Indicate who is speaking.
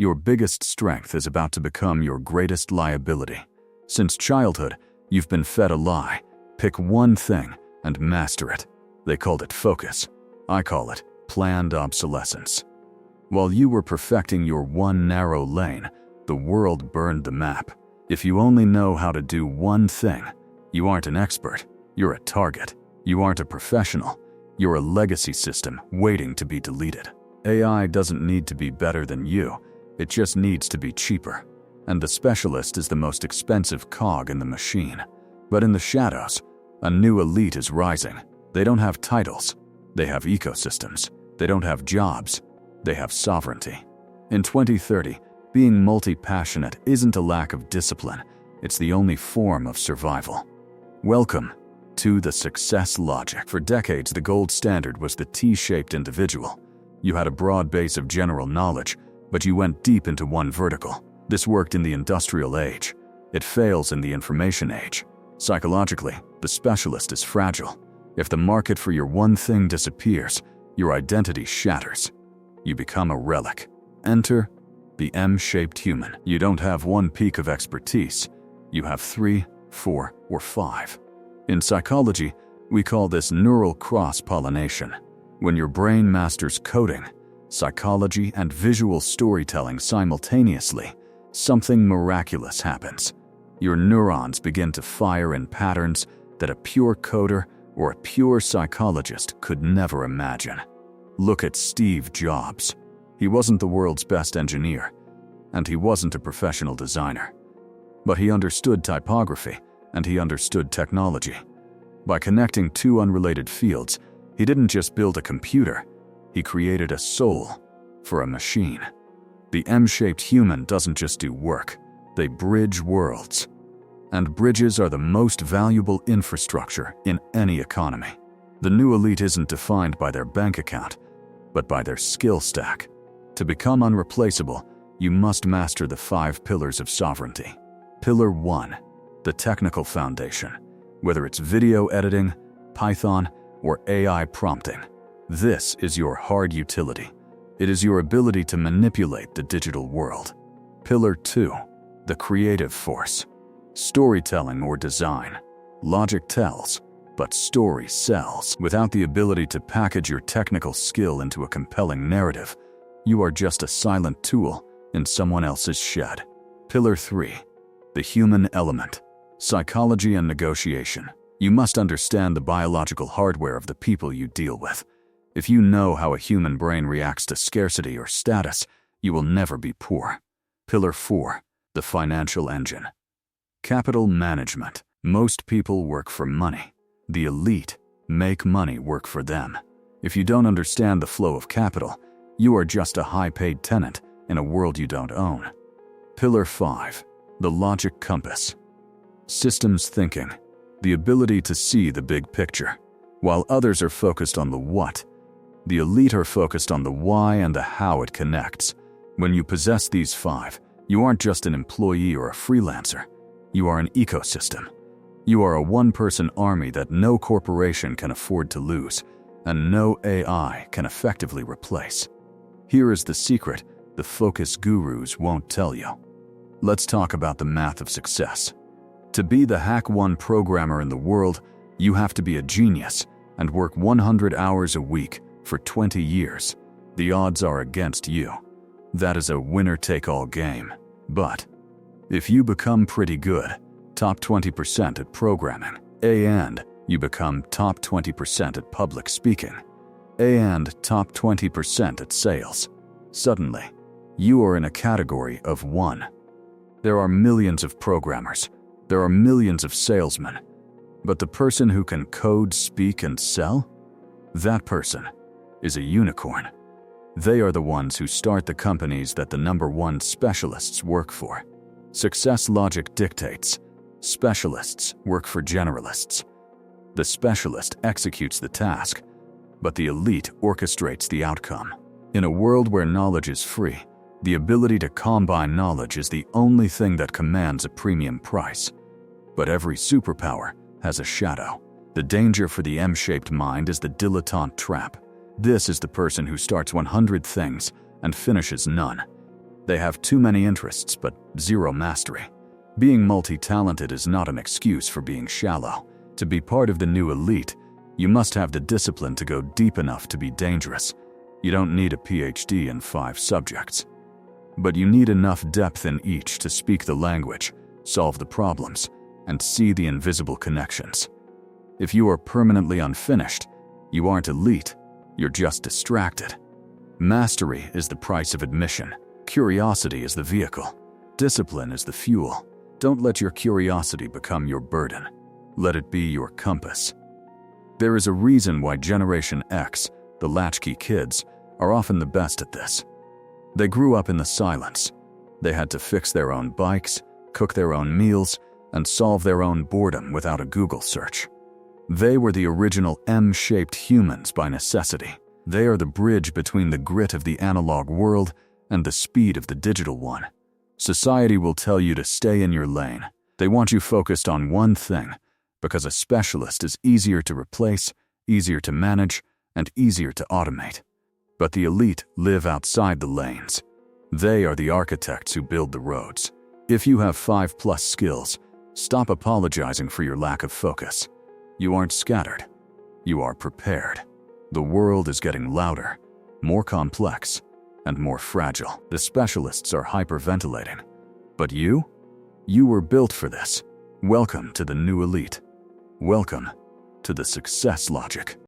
Speaker 1: Your biggest strength is about to become your greatest liability. Since childhood, you've been fed a lie. Pick one thing and master it. They called it focus. I call it planned obsolescence. While you were perfecting your one narrow lane, the world burned the map. If you only know how to do one thing, you aren't an expert, you're a target. You aren't a professional, you're a legacy system waiting to be deleted. AI doesn't need to be better than you, it just needs to be cheaper. And the specialist is the most expensive cog in the machine. But in the shadows, a new elite is rising. They don't have titles, they have ecosystems. They don't have jobs, they have sovereignty. In 2030, being multi-passionate isn't a lack of discipline, it's the only form of survival. Welcome to the success logic. For decades, the gold standard was the T-shaped individual. You had a broad base of general knowledge, but you went deep into one vertical. This worked in the industrial age. It fails in the information age. Psychologically, the specialist is fragile. If the market for your one thing disappears, your identity shatters. You become a relic. Enter the M-shaped human. You don't have one peak of expertise. You have 3, 4, or 5. In psychology, we call this neural cross-pollination. When your brain masters coding, psychology, and visual storytelling simultaneously, something miraculous happens. Your neurons begin to fire in patterns that a pure coder or a pure psychologist could never imagine. Look at Steve Jobs. He wasn't the world's best engineer, and he wasn't a professional designer. But he understood typography, and he understood technology. By connecting two unrelated fields, he didn't just build a computer, he created a soul for a machine. The M-shaped human doesn't just do work, they bridge worlds. And bridges are the most valuable infrastructure in any economy. The new elite isn't defined by their bank account, but by their skill stack. To become unreplaceable, you must master the 5 pillars of sovereignty. Pillar 1, the technical foundation. Whether it's video editing, Python, or AI prompting, this is your hard utility. It is your ability to manipulate the digital world. Pillar 2, the creative force. Storytelling or design. Logic tells, but story sells. Without the ability to package your technical skill into a compelling narrative, you are just a silent tool in someone else's shed. Pillar 3, the human element. Psychology and negotiation. You must understand the biological hardware of the people you deal with. If you know how a human brain reacts to scarcity or status, you will never be poor. Pillar 4, the financial engine. Capital management. Most people work for money. The elite make money work for them. If you don't understand the flow of capital, you are just a high-paid tenant in a world you don't own. Pillar 5, the logic compass. Systems thinking. The ability to see the big picture. While others are focused on the what, the elite are focused on the why and the how it connects. When you possess these 5, you aren't just an employee or a freelancer. You are an ecosystem. You are a one-person army that no corporation can afford to lose, and no AI can effectively replace. Here is the secret the focus gurus won't tell you. Let's talk about the math of success. To be the Hack 1 programmer in the world, you have to be a genius and work 100 hours a week for 20 years. The odds are against you. That is a winner-take-all game. But if you become pretty good, top 20% at programming, and you become top 20% at public speaking, and top 20% at sales, suddenly, you are in a category of 1. There are millions of programmers. There are millions of salesmen. But the person who can code, speak, and sell? That person is a unicorn. They are the ones who start the companies that the #1 specialists work for. Success logic dictates, specialists work for generalists. The specialist executes the task, but the elite orchestrates the outcome. In a world where knowledge is free, the ability to combine knowledge is the only thing that commands a premium price. But every superpower has a shadow. The danger for the M-shaped mind is the dilettante trap. This is the person who starts 100 things and finishes none. They have too many interests but zero mastery. Being multi-talented is not an excuse for being shallow. To be part of the new elite, you must have the discipline to go deep enough to be dangerous. You don't need a PhD in 5 subjects. But you need enough depth in each to speak the language, solve the problems, and see the invisible connections. If you are permanently unfinished, you aren't elite, you're just distracted. Mastery is the price of admission. Curiosity is the vehicle. Discipline is the fuel. Don't let your curiosity become your burden. Let it be your compass. There is a reason why Generation X, the latchkey kids, are often the best at this. They grew up in the silence. They had to fix their own bikes, cook their own meals, and solve their own boredom without a Google search. They were the original M-shaped humans by necessity. They are the bridge between the grit of the analog world and the speed of the digital one. Society will tell you to stay in your lane. They want you focused on one thing, because a specialist is easier to replace, easier to manage, and easier to automate. But the elite live outside the lanes. They are the architects who build the roads. If you have 5+ skills, stop apologizing for your lack of focus. You aren't scattered. You are prepared. The world is getting louder, more complex, and more fragile. The specialists are hyperventilating. But you? You were built for this. Welcome to the new elite. Welcome to the success logic.